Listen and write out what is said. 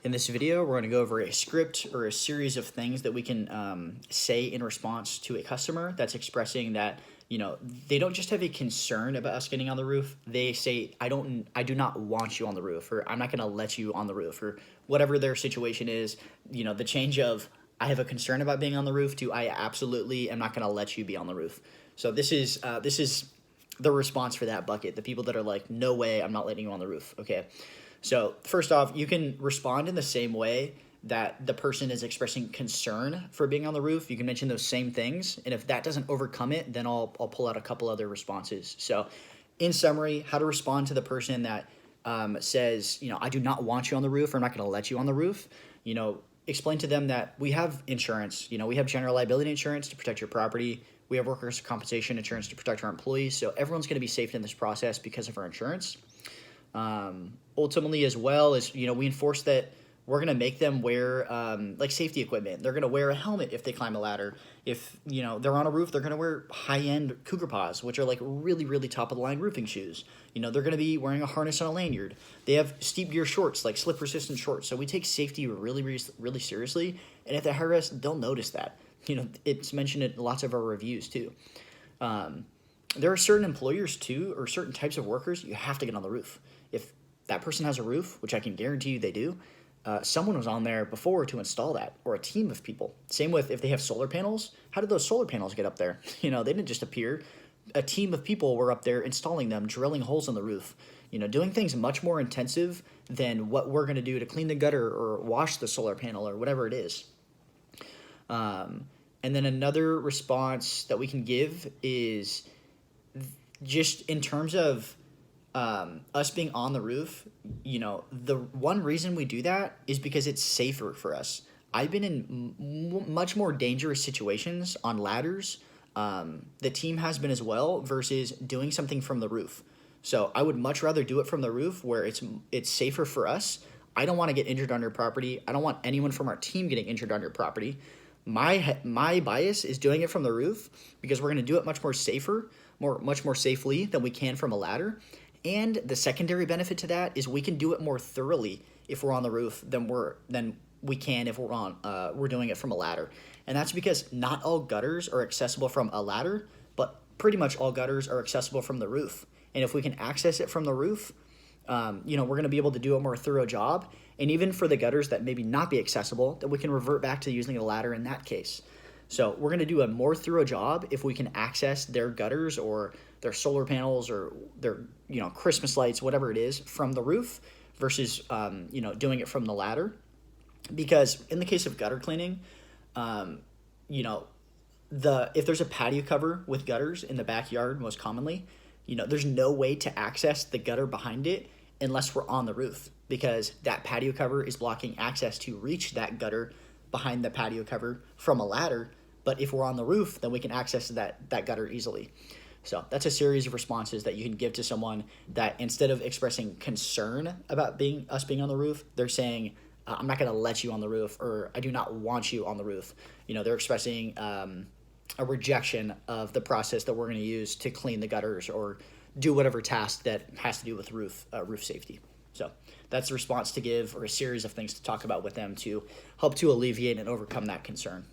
In this video, we're going to go over a script or a series of things that we can say in response to a customer that's expressing that, they don't just have a concern about us getting on the roof. They say, I do not want you on the roof, or I'm not going to let you on the roof, or whatever their situation is. The change of I have a concern about being on the roof to I absolutely am not going to let you be on the roof. So this is the response for that bucket. The people that are like, no way, I'm not letting you on the roof. Okay. So first off, you can respond in the same way that the person is expressing concern for being on the roof. You can mention those same things. And if that doesn't overcome it, then I'll pull out a couple other responses. So in summary, how to respond to the person that says, I do not want you on the roof, or I'm not going to let you on the roof. Explain to them that we have insurance. We have general liability insurance to protect your property. We have workers' compensation insurance to protect our employees. So everyone's going to be safe in this process because of our insurance. Ultimately, as well as, we enforce that we're going to make them wear like safety equipment. They're going to wear a helmet if they climb a ladder. If, they're on a roof, they're going to wear high-end Cougar Paws, which are like really, really top-of-the-line roofing shoes. They're going to be wearing a harness on a lanyard. They have steep gear shorts, like slip-resistant shorts. So we take safety really, really, really seriously. And if they hire us, they'll notice that. It's mentioned in lots of our reviews, too. There are certain employers, too, or certain types of workers, you have to get on the roof. If that person has a roof, which I can guarantee you they do, someone was on there before to install that, or a team of people. Same with if they have solar panels. How did those solar panels get up there? They didn't just appear. A team of people were up there installing them, drilling holes in the roof, doing things much more intensive than what we're going to do to clean the gutter or wash the solar panel or whatever it is. And then another response that we can give is just in terms of us being on the roof, the one reason we do that is because it's safer for us. I've been in much more dangerous situations on ladders. The team has been as well, versus doing something from the roof. So I would much rather do it from the roof where it's safer for us. I don't want to get injured on your property. I don't want anyone from our team getting injured on your property. My bias is doing it from the roof because we're going to do it much more safely than we can from a ladder. And the secondary benefit to that is we can do it more thoroughly if we're on the roof than we can if we're doing it from a ladder. And that's because not all gutters are accessible from a ladder, but pretty much all gutters are accessible from the roof. And if we can access it from the roof, we're going to be able to do a more thorough job. And even for the gutters that maybe not be accessible, that we can revert back to using a ladder in that case. So we're going to do a more thorough job if we can access their gutters or their solar panels or their, Christmas lights, whatever it is, from the roof versus, doing it from the ladder. Because in the case of gutter cleaning, if there's a patio cover with gutters in the backyard, most commonly, there's no way to access the gutter behind it unless we're on the roof, because that patio cover is blocking access to reach that gutter behind the patio cover from a ladder. But if we're on the roof, then we can access that gutter easily. So that's a series of responses that you can give to someone that instead of expressing concern about us being on the roof, they're saying, I'm not going to let you on the roof, or I do not want you on the roof. They're expressing a rejection of the process that we're going to use to clean the gutters or do whatever task that has to do with roof safety. So that's the response to give, or a series of things to talk about with them to help to alleviate and overcome that concern.